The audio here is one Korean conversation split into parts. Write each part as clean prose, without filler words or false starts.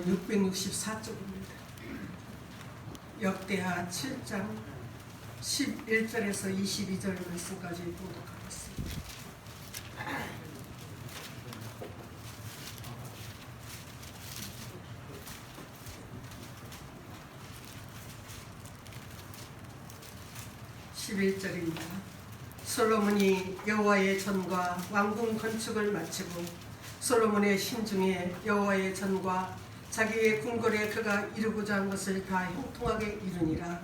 664쪽입니다. 역대하 7장 11절에서 22절 말씀까지 봉독하겠습니다. (11절입니다) 솔로몬이 여호와의 전과 왕궁 건축을 마치고 솔로몬의 심중에 여호와의 전과 자기의 궁궐에 그가 이루고자 한 것을 다 형통하게 이루니라.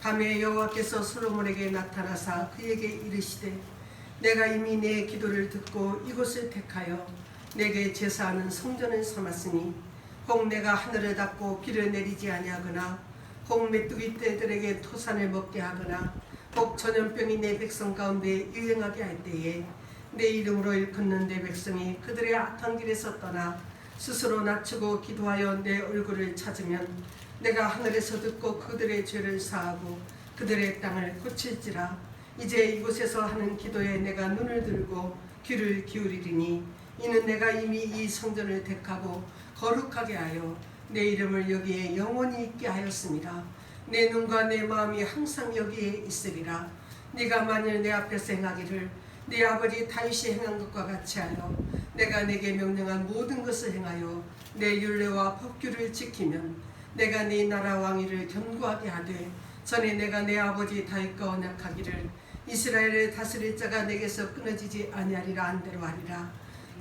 밤에 여호와께서 솔로몬에게 나타나사 그에게 이르시되 내가 이미 내 기도를 듣고 이곳을 택하여 내게 제사하는 성전을 삼았으니 혹 내가 하늘을 닫고 비를 내리지 아니하거나 혹 메뚜기 떼들에게 토산을 먹게 하거나 혹 전염병이 내 백성 가운데 유행하게 할 때에 내 이름으로 일컫는 내 백성이 그들의 악한 길에서 떠나 스스로 낮추고 기도하여 내 얼굴을 찾으면 내가 하늘에서 듣고 그들의 죄를 사하고 그들의 땅을 고칠지라. 이제 이곳에서 하는 기도에 내가 눈을 들고 귀를 기울이리니 이는 내가 이미 이 성전을 택하고 거룩하게 하여 내 이름을 여기에 영원히 있게 하였습니다. 내 눈과 내 마음이 항상 여기에 있으리라. 네가 만일 내 앞에서 행하기를 네 아버지 다윗이 행한 것과 같이 하여 내가 내게 명령한 모든 것을 행하여 내 율례와 법규를 지키면 내가 네 나라 왕위를 견고하게 하되 전에 내가 내 아버지 다윗과 언약하기를 이스라엘을 다스릴 자가 내게서 끊어지지 아니하리라 한대로 하리라.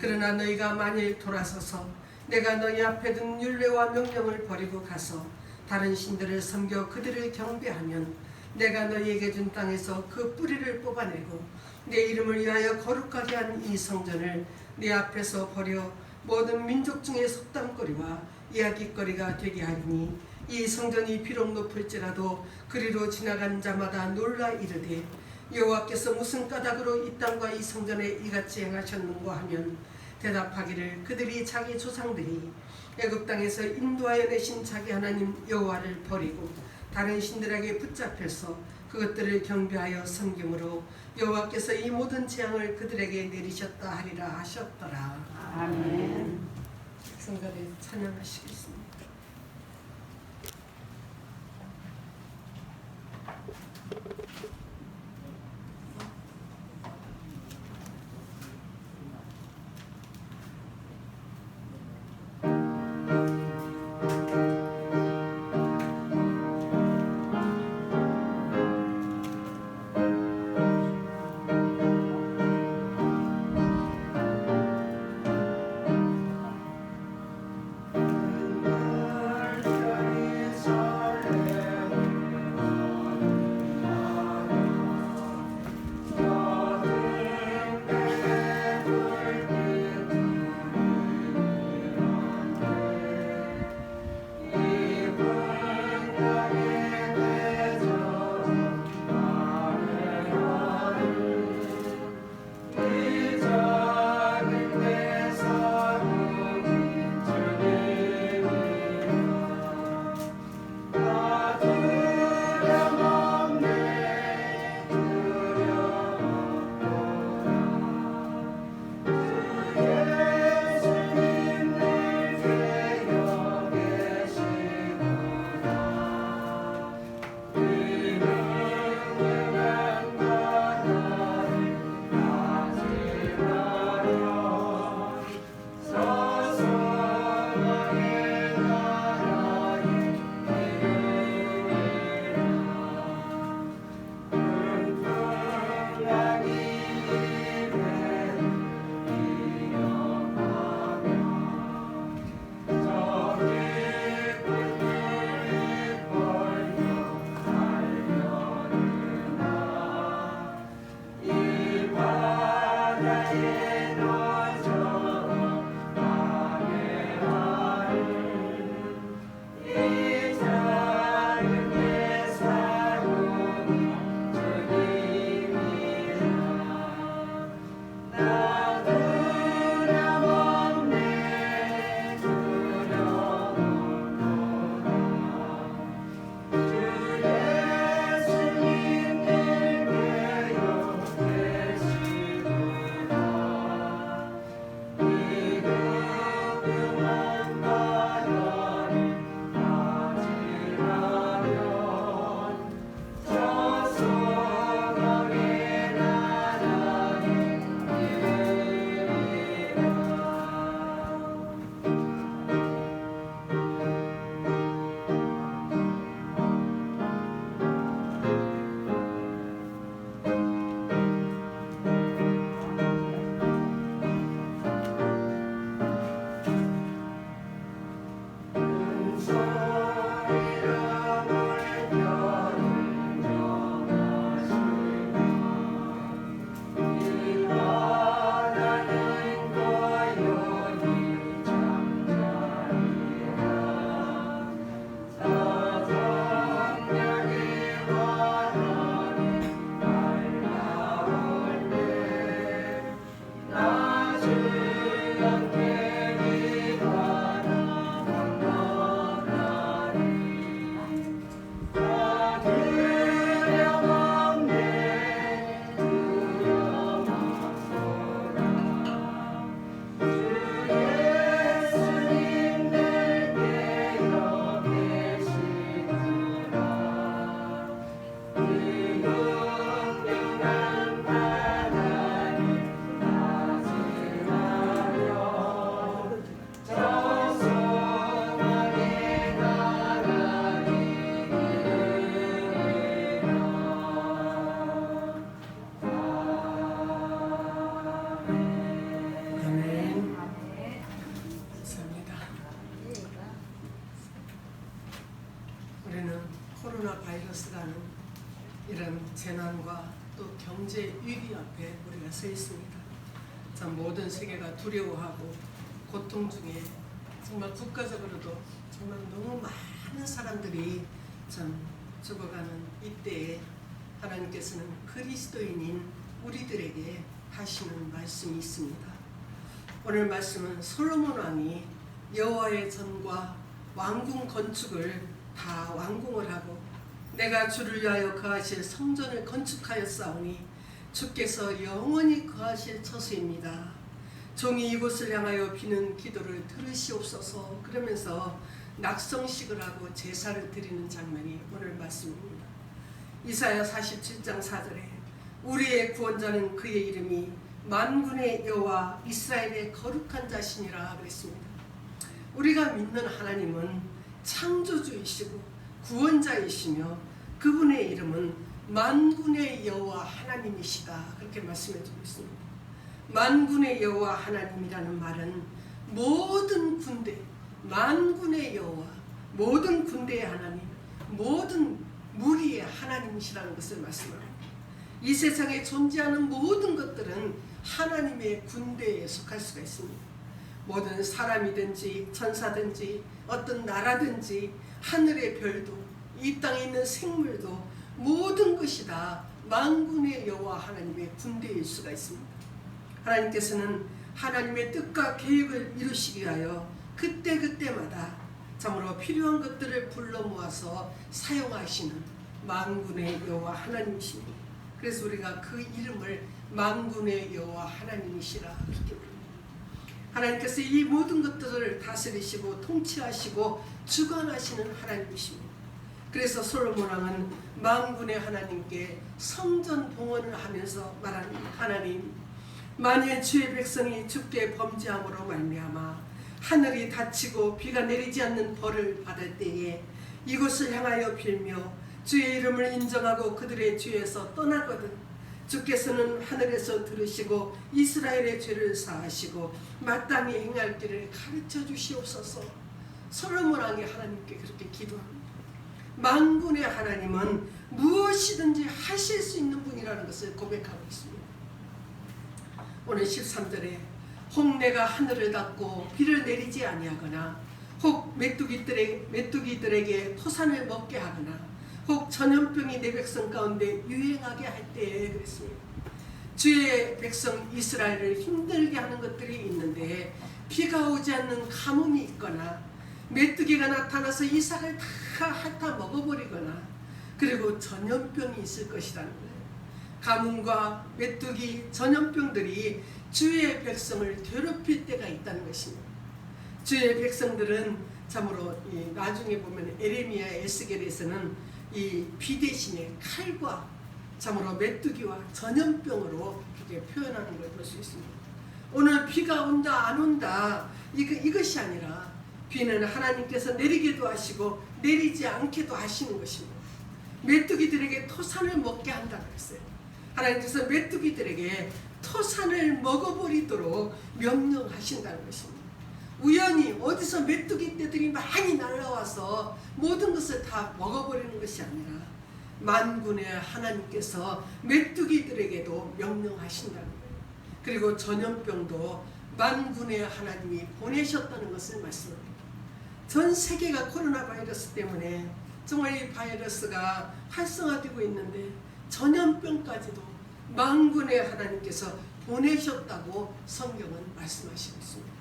그러나 너희가 만일 돌아서서 내가 너희 앞에 둔 율례와 명령을 버리고 가서 다른 신들을 섬겨 그들을 경배하면 내가 너희에게 준 땅에서 그 뿌리를 뽑아내고 내 이름을 위하여 거룩하게 한 이 성전을 네 앞에서 버려 모든 민족 중에 속담거리와 이야깃거리가 되게 하리니 이 성전이 비록 높을지라도 그리로 지나간 자마다 놀라 이르되 여호와께서 무슨 까닭으로 이 땅과 이 성전에 이같이 행하셨는고 하면 대답하기를 그들이 자기 조상들이 애굽 땅에서 인도하여 내신 자기 하나님 여호와를 버리고 다른 신들에게 붙잡혀서 그것들을 경배하여 섬김으로 여호와께서 이 모든 재앙을 그들에게 내리셨다 하리라 하셨더라. 아멘. 성가대 찬양하시겠습니다. 코로나 바이러스라는 이런 재난과 또 경제 위기 앞에 우리가 서 있습니다. 참 모든 세계가 두려워하고 고통 중에 정말 국가적으로도 정말 너무 많은 사람들이 참 죽어가는 이때에 하나님께서는 그리스도인인 우리들에게 하시는 말씀이 있습니다. 오늘 말씀은 솔로몬 왕이 여호와의 전과 왕궁 건축을 다 완공을 하고 내가 주를 위하여 거하실 성전을 건축하였사오니 주께서 영원히 거하실 처소입니다. 종이 이곳을 향하여 비는 기도를 들으시옵소서. 그러면서 낙성식을 하고 제사를 드리는 장면이 오늘 말씀입니다. 이사야 47장 4절에 우리의 구원자는 그의 이름이 만군의 여호와 이스라엘의 거룩한 자신이라 그랬습니다. 우리가 믿는 하나님은 창조주이시고 구원자이시며 그분의 이름은 만군의 여호와 하나님이시다. 그렇게 말씀해주고 있습니다. 만군의 여호와 하나님이라는 말은 모든 군대, 만군의 여호와, 모든 군대의 하나님, 모든 무리의 하나님이시라는 것을 말씀합니다. 이 세상에 존재하는 모든 것들은 하나님의 군대에 속할 수가 있습니다. 모든 사람이든지 천사든지 어떤 나라든지 하늘의 별도 이 땅에 있는 생물도 모든 것이 다 만군의 여호와 하나님의 군대일 수가 있습니다. 하나님께서는 하나님의 뜻과 계획을 이루시기 위하여 그때그때마다 참으로 필요한 것들을 불러 모아서 사용하시는 만군의 여호와 하나님이십니다. 그래서 우리가 그 이름을 만군의 여호와 하나님이시라 그렇게 부릅니다. 하나님께서 이 모든 것들을 다스리시고 통치하시고 주관하시는 하나님이십니다. 그래서 솔로몬 왕은 만군의 하나님께 성전 봉헌을 하면서 말하는 하나님, 만일 주의 백성이 주께 범죄함으로 말미암아 하늘이 닫히고 비가 내리지 않는 벌을 받을 때에 이곳을 향하여 빌며 주의 이름을 인정하고 그들의 죄에서 떠나거든 주께서는 하늘에서 들으시고 이스라엘의 죄를 사하시고 마땅히 행할 길을 가르쳐 주시옵소서. 솔로몬 왕이 하나님께 그렇게 기도합니다. 만군의 하나님은 무엇이든지 하실 수 있는 분이라는 것을 고백하고 있습니다. 오늘 13절에 혹 내가 하늘을 닫고 비를 내리지 아니하거나 혹 메뚜기들에게 토산을 먹게 하거나 혹 전염병이 내 백성 가운데 유행하게 할 때에 그랬습니다. 주의 백성 이스라엘을 힘들게 하는 것들이 있는데 비가 오지 않는 가뭄이 있거나 메뚜기가 나타나서 이삭을 다 핥아 먹어버리거나 그리고 전염병이 있을 것이라는 거예요. 가뭄과 메뚜기, 전염병들이 주의 백성을 괴롭힐 때가 있다는 것입니다. 주의 백성들은 참으로 나중에 보면 에레미야 에스겔에서는 이 비 대신에 칼과 참으로 메뚜기와 전염병으로 그렇게 표현하는 걸 볼 수 있습니다. 오늘 비가 온다 안 온다 이것이 아니라 비는 하나님께서 내리게도 하시고 내리지 않게도 하시는 것입니다. 메뚜기들에게 토산을 먹게 한다 그랬어요. 하나님께서 메뚜기들에게 토산을 먹어버리도록 명령하신다는 것입니다. 우연히 어디서 메뚜기 떼들이 많이 날라와서 모든 것을 다 먹어버리는 것이 아니라 만군의 하나님께서 메뚜기들에게도 명령하신다는 거예요. 그리고 전염병도 만군의 하나님이 보내셨다는 것을 말씀합니다. 전 세계가 코로나 바이러스 때문에 정말 이 바이러스가 활성화되고 있는데 전염병까지도 만군의 하나님께서 보내셨다고 성경은 말씀하시고 있습니다.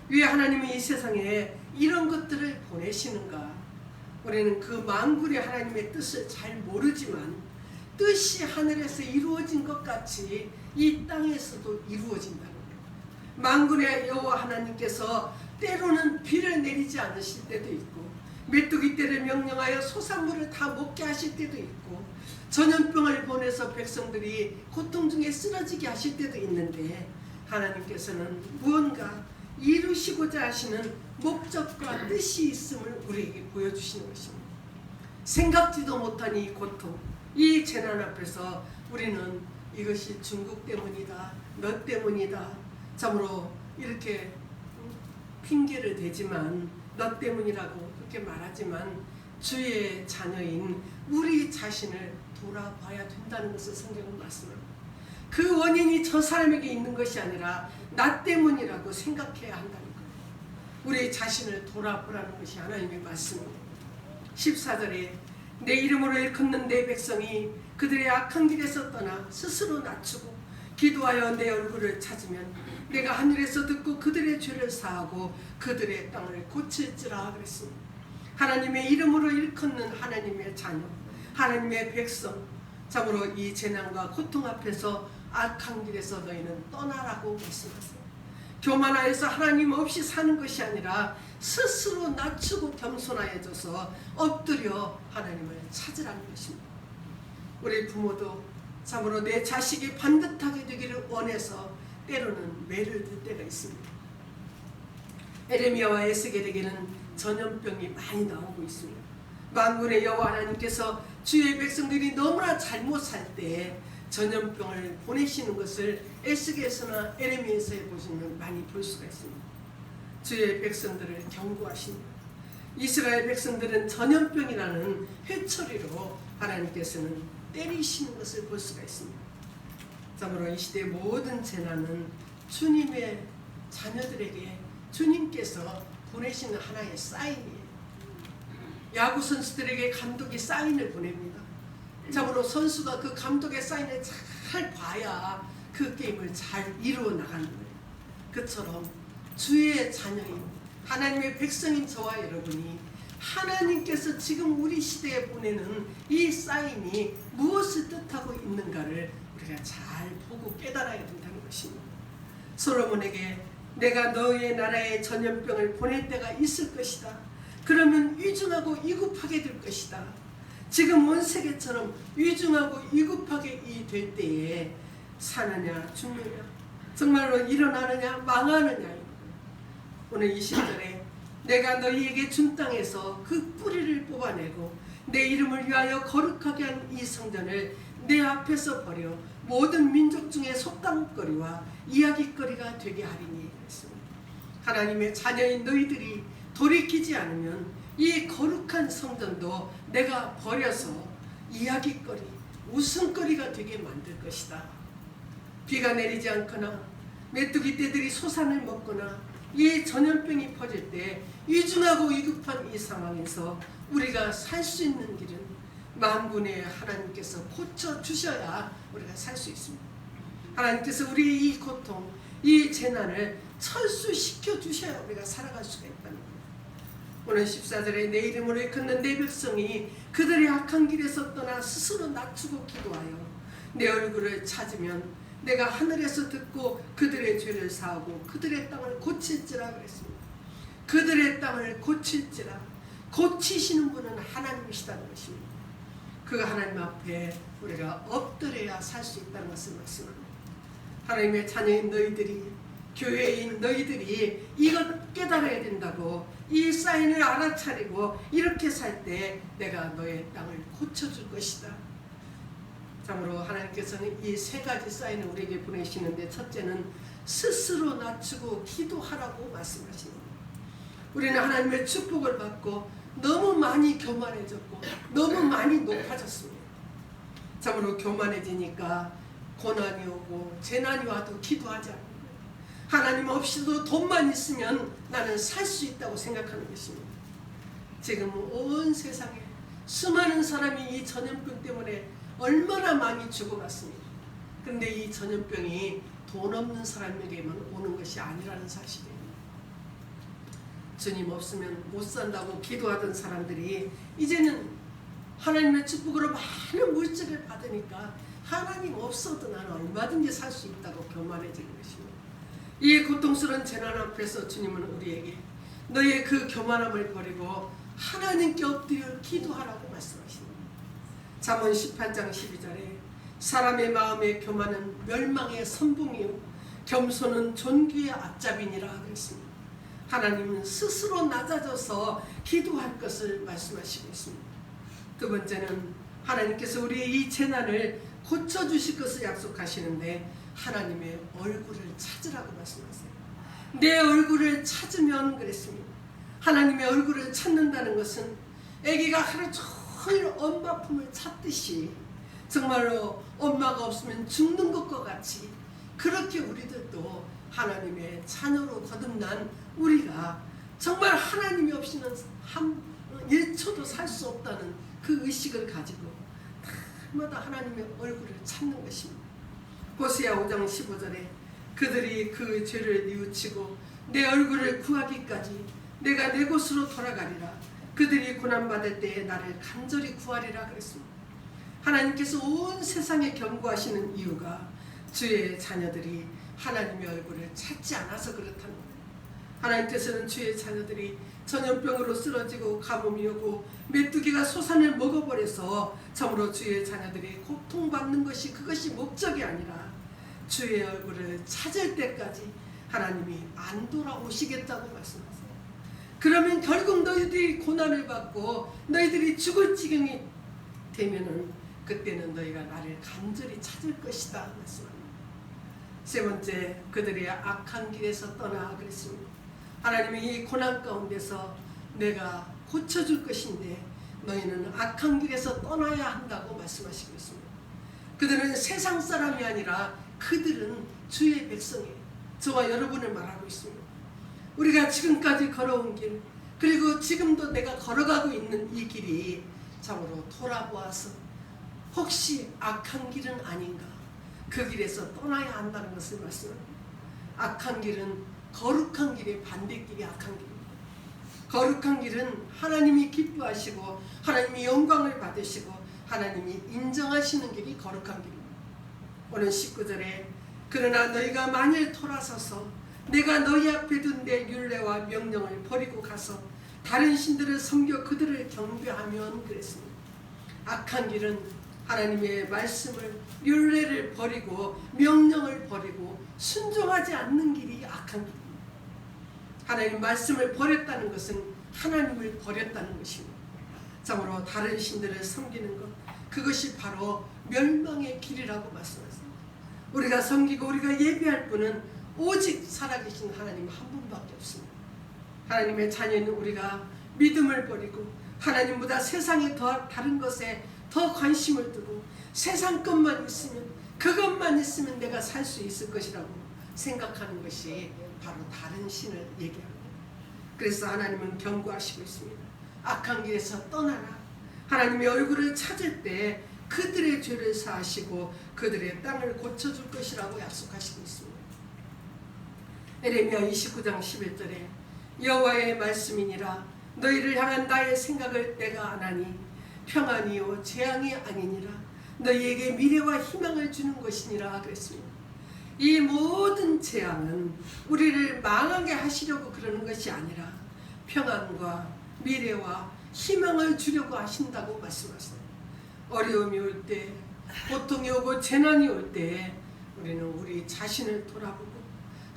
왜 하나님이 이 세상에 이런 것들을 보내시는가? 우리는 그 만군의 하나님의 뜻을 잘 모르지만 뜻이 하늘에서 이루어진 것 같이 이 땅에서도 이루어진다는 거예요. 만군의 여호와 하나님께서 때로는 비를 내리지 않으실 때도 있고 메뚜기 떼를 명령하여 소산물을 다 먹게 하실 때도 있고 전염병을 보내서 백성들이 고통 중에 쓰러지게 하실 때도 있는데 하나님께서는 무언가 이루시고자 하시는 목적과 뜻이 있음을 우리에게 보여주시는 것입니다. 생각지도 못한 이 고통, 이 재난 앞에서 우리는 이것이 중국 때문이다, 너 때문이다, 참으로 이렇게 핑계를 대지만 너 때문이라고 그렇게 말하지만 주의 자녀인 우리 자신을 돌아봐야 된다는 것을 성경은 말씀합니다. 그 원인이 저 사람에게 있는 것이 아니라 나 때문이라고 생각해야 한다는 거예요. 우리 자신을 돌아보라는 것이 하나님의 말씀입니다. 14절에 내 이름으로 일컫는 내 백성이 그들의 악한 길에서 떠나 스스로 낮추고 기도하여 내 얼굴을 찾으면 내가 하늘에서 듣고 그들의 죄를 사하고 그들의 땅을 고칠지라 그랬습니다. 하나님의 이름으로 일컫는 하나님의 자녀, 하나님의 백성, 참으로 이 재난과 고통 앞에서 악한 길에서 너희는 떠나라고 말씀하세요. 교만하여서 하나님 없이 사는 것이 아니라 스스로 낮추고 겸손하여져서 엎드려 하나님을 찾으라는 것입니다. 우리 부모도 참으로 내 자식이 반듯하게 되기를 원해서 때로는 매를 들 때가 있습니다. 에레미야와 에스겔에게는 전염병이 많이 나오고 있습니다. 만군의 여호와 하나님께서 주의 백성들이 너무나 잘못 살 때 전염병을 보내시는 것을 에스겔서나 에레미야서에 보시면 많이 볼 수가 있습니다. 주의 백성들을 경고하십니다. 이스라엘 백성들은 전염병이라는 회초리로 하나님께서는 때리시는 것을 볼 수가 있습니다. 참으로 이 시대의 모든 재난은 주님의 자녀들에게 주님께서 보내시는 하나의 사인이에요. 야구 선수들에게 감독이 사인을 보냅니다. 참으로 선수가 그 감독의 사인을 잘 봐야 그 게임을 잘 이루어 나가는 거예요. 그처럼 주의 자녀인 하나님의 백성인 저와 여러분이 하나님께서 지금 우리 시대에 보내는 이 사인이 무엇을 뜻하고 있는가를 우리가 잘 보고 깨달아야 된다는 것입니다. 솔로몬에게 내가 너의 나라에 전염병을 보낼 때가 있을 것이다. 그러면 위중하고 위급하게 될 것이다. 지금 온 세계처럼 위중하고 위급하게 될 때에 사느냐 죽느냐 정말로 일어나느냐 망하느냐. 오늘 20절에 내가 너희에게 준 땅에서 그 뿌리를 뽑아내고 내 이름을 위하여 거룩하게 한 이 성전을 내 앞에서 버려 모든 민족 중에 속담거리와 이야기거리가 되게 하리니 했습니다. 하나님의 자녀인 너희들이 돌이키지 않으면 이 거룩한 성전도 내가 버려서 이야기거리, 웃음거리가 되게 만들 것이다. 비가 내리지 않거나 메뚜기 떼들이 소산을 먹거나 이 전염병이 퍼질 때 위중하고 위급한 이 상황에서 우리가 살 수 있는 길은 만군의 하나님께서 고쳐주셔야 우리가 살 수 있습니다. 하나님께서 우리의 이 고통, 이 재난을 철수시켜 주셔야 우리가 살아갈 수가 있다는 겁니다. 오늘 14절에 내 이름으로 일컫는 내 백성이 그들의 악한 길에서 떠나 스스로 낮추고 기도하여 내 얼굴을 찾으면 내가 하늘에서 듣고 그들의 죄를 사하고 그들의 땅을 고칠지라 그랬습니다. 그들의 땅을 고칠지라. 고치시는 분은 하나님이시다는 것입니다. 그 하나님 앞에 우리가 엎드려야 살 수 있다는 것을 말씀합니다. 하나님의 자녀인 너희들이, 교회인 너희들이 이것 깨달아야 된다고, 이 사인을 알아차리고 이렇게 살 때 내가 너의 땅을 고쳐줄 것이다. 참으로 하나님께서는 이 세 가지 사인을 우리에게 보내시는데, 첫째는 스스로 낮추고 기도하라고 말씀하십니다. 우리는 하나님의 축복을 받고 너무 많이 교만해졌고 너무 많이 높아졌습니다. 참으로 교만해지니까 고난이 오고 재난이 와도 기도하지 않는 거예요. 하나님 없이도 돈만 있으면 나는 살 수 있다고 생각하는 것입니다. 지금 온 세상에 수많은 사람이 이 전염병 때문에 얼마나 많이 죽어갔습니다. 그런데 이 전염병이 돈 없는 사람에게만 오는 것이 아니라는 사실이에요. 주님 없으면 못 산다고 기도하던 사람들이 이제는 하나님의 축복으로 많은 물질을 받으니까 하나님 없어도 나는 얼마든지 살 수 있다고 교만해지는 것입니다. 이 고통스러운 재난 앞에서 주님은 우리에게 너의 그 교만함을 버리고 하나님께 엎드려 기도하라고 말씀하십니다. 잠언 18장 12절에 사람의 마음의 교만은 멸망의 선봉이요 겸손은 존귀의 앞잡이니라 그랬습니다. 하나님은 스스로 낮아져서 기도할 것을 말씀하시고 있습니다. 두 번째는 하나님께서 우리의 이 재난을 고쳐주실 것을 약속하시는데 하나님의 얼굴을 찾으라고 말씀하세요. 내 얼굴을 찾으면 그랬습니다. 하나님의 얼굴을 찾는다는 것은 아기가 하루 종일 엄마 품을 찾듯이 정말로 엄마가 없으면 죽는 것과 같이 그렇게 우리들도 하나님의 자녀로 거듭난 우리가 정말 하나님이 없이는 한 1초도 살 수 없다는 그 의식을 가지고 날마다 하나님의 얼굴을 찾는 것입니다. 호세아 5장 15절에 그들이 그 죄를 뉘우치고 내 얼굴을 구하기까지 내가 내 곳으로 돌아가리라. 그들이 고난받을 때에 나를 간절히 구하리라 그랬습니다. 하나님께서 온 세상에 경고하시는 이유가 주의 자녀들이 하나님의 얼굴을 찾지 않아서 그렇다는 거예요. 하나님께서는 주의 자녀들이 전염병으로 쓰러지고 가뭄이 오고 메뚜기가 소산을 먹어버려서 참으로 주의 자녀들이 고통받는 것이 그것이 목적이 아니라 주의 얼굴을 찾을 때까지 하나님이 안 돌아오시겠다고 말씀하세요. 그러면 결국 너희들이 고난을 받고 너희들이 죽을 지경이 되면은 그때는 너희가 나를 간절히 찾을 것이다 말씀합니다. 세 번째, 그들의 악한 길에서 떠나 그랬습니다. 하나님이 이 고난 가운데서 내가 고쳐줄 것인데 너희는 악한 길에서 떠나야 한다고 말씀하시고 있습니다. 그들은 세상 사람이 아니라 그들은 주의 백성이에요. 저와 여러분을 말하고 있습니다. 우리가 지금까지 걸어온 길, 그리고 지금도 내가 걸어가고 있는 이 길이 참으로 돌아보아서 혹시 악한 길은 아닌가, 그 길에서 떠나야 한다는 것을 말씀합니다. 악한 길은 거룩한 길의 반대길이 악한 길입니다. 거룩한 길은 하나님이 기뻐하시고 하나님이 영광을 받으시고 하나님이 인정하시는 길이 거룩한 길입니다. 오늘 19절에 그러나 너희가 만일 돌아서서 내가 너희 앞에 둔 내 율례와 명령을 버리고 가서 다른 신들을 섬겨 그들을 경배하면 그랬습니다. 악한 길은 하나님의 말씀을 율례를 버리고 명령을 버리고 순종하지 않는 길이 악한 길입니다. 하나님 말씀을 버렸다는 것은 하나님을 버렸다는 것입니다. 참으로 다른 신들을 섬기는 것, 그것이 바로 멸망의 길이라고 말씀하셨습니다. 우리가 섬기고 우리가 예배할 분은 오직 살아계신 하나님 한 분밖에 없습니다. 하나님의 자녀인 우리가 믿음을 버리고 하나님보다 세상의 다른 것에 더 관심을 두고 세상 것만 있으면, 그것만 있으면 내가 살 수 있을 것이라고 생각하는 것이 바로 다른 신을 얘기합니다. 그래서 하나님은 경고하시고 있습니다. 악한 길에서 떠나라. 하나님의 얼굴을 찾을 때 그들의 죄를 사하시고 그들의 땅을 고쳐줄 것이라고 약속하시고 있습니다. 에레미야 29장 11절에 여호와의 말씀이니라 너희를 향한 나의 생각을 내가 아나니 평안이요 재앙이 아니니라 너희에게 미래와 희망을 주는 것이니라 그랬습니다. 이 모든 재앙은 우리를 망하게 하시려고 그러는 것이 아니라 평안과 미래와 희망을 주려고 하신다고 말씀하세요. 어려움이 올 때, 고통이 오고 재난이 올 때 우리는 우리 자신을 돌아보고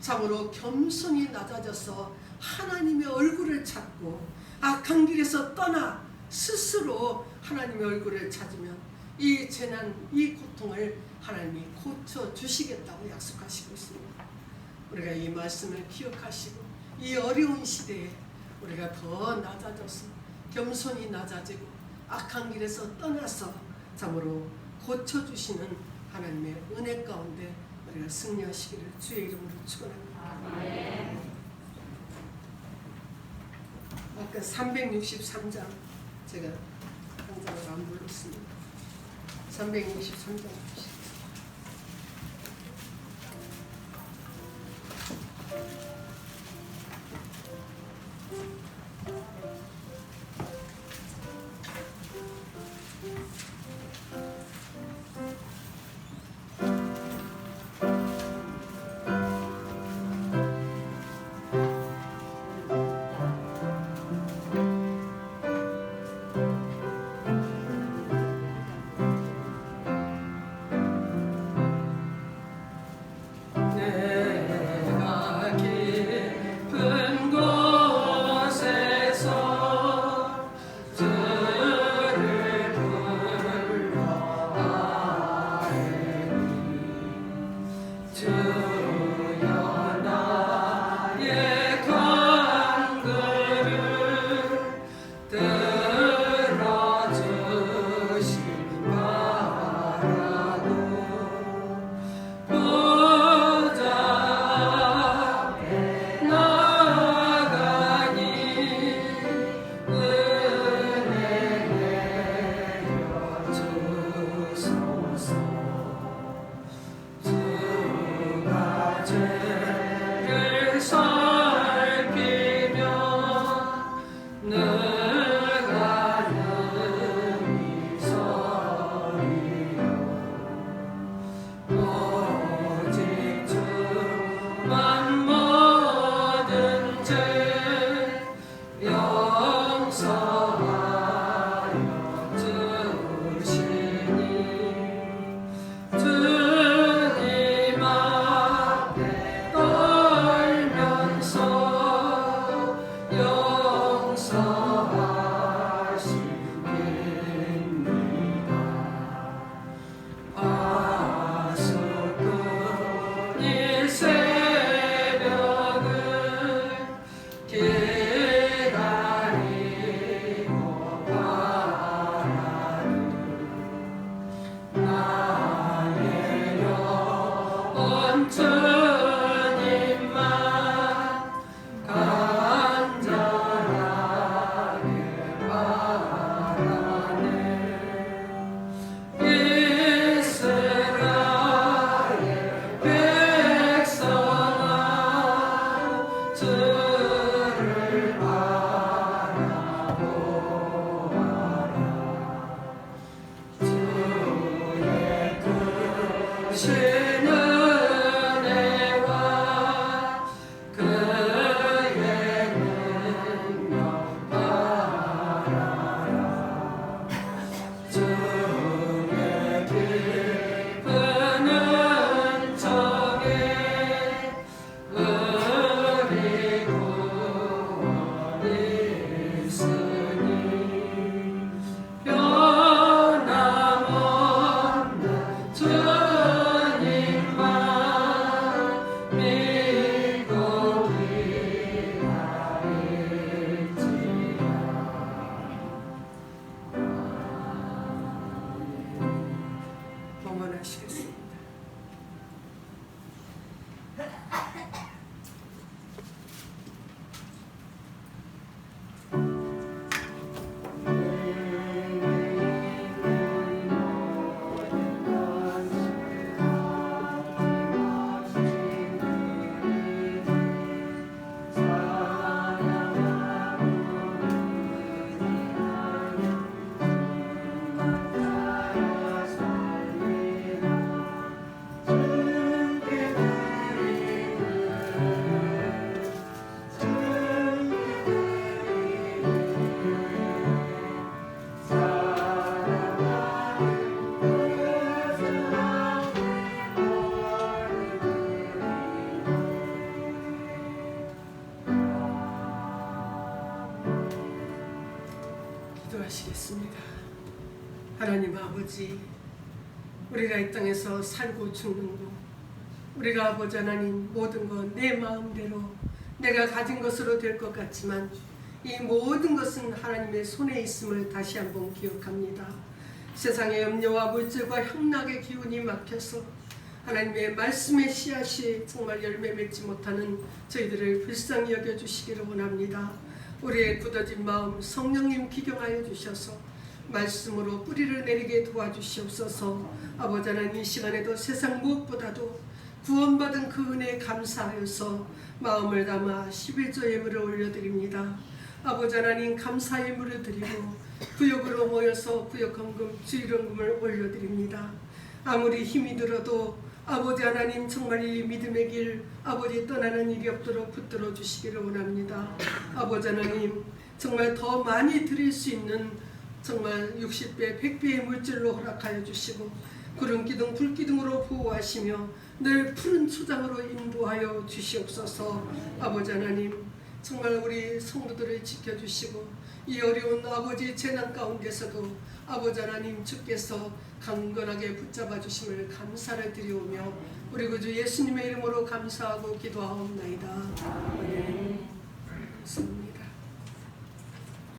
참으로 겸손히 낮아져서 하나님의 얼굴을 찾고 악한 길에서 떠나 스스로 하나님의 얼굴을 찾으면 이 재난, 이 고통을 하나님이 고쳐주시겠다고 약속하시고 있습니다. 우리가 이 말씀을 기억하시고 이 어려운 시대에 우리가 더 낮아져서 겸손히 낮아지고 악한 길에서 떠나서 참으로 고쳐주시는 하나님의 은혜 가운데 우리가 승리하시기를 주의 이름으로 축원합니다. 아까 363장 제가 한 장을 안 불렀습니다. 363장 봅시다. 기도하시겠습니다. 하나님 아버지, 우리가 이 땅에서 살고 죽는 것, 우리가 아버지 하나님 모든 것 내 마음대로 내가 가진 것으로 될 것 같지만 이 모든 것은 하나님의 손에 있음을 다시 한번 기억합니다. 세상의 염려와 물질과 향락의 기운이 막혀서 하나님의 말씀의 씨앗이 정말 열매 맺지 못하는 저희들을 불쌍히 여겨주시기를 원합니다. 우리의 굳어진 마음 성령님 기경하여 주셔서 말씀으로 뿌리를 내리게 도와주시옵소서. 아버지 하나님, 이 시간에도 세상 무엇보다도 구원받은 그 은혜에 감사하여서 마음을 담아 11조 예물을 올려드립니다. 아버지 하나님, 감사 예물을 드리고 구역으로 모여서 구역헌금 주일헌금을 올려드립니다. 아무리 힘이 들어도 아버지 하나님, 정말 이 믿음의 길 아버지 떠나는 일이 없도록 붙들어 주시기를 원합니다. 아버지 하나님, 정말 더 많이 드릴 수 있는 정말 60배 100배의 물질로 허락하여 주시고 구름기둥 불기둥으로 보호하시며 늘 푸른 초장으로 인도하여 주시옵소서. 아버지 하나님, 정말 우리 성도들을 지켜주시고 이 어려운 아버지 재난 가운데서도 아버지 하나님, 주께서 강건하게 붙잡아 주심을 감사를 드리오며 우리 구주 예수님의 이름으로 감사하고 기도하옵나이다. 아멘. 감사합니다.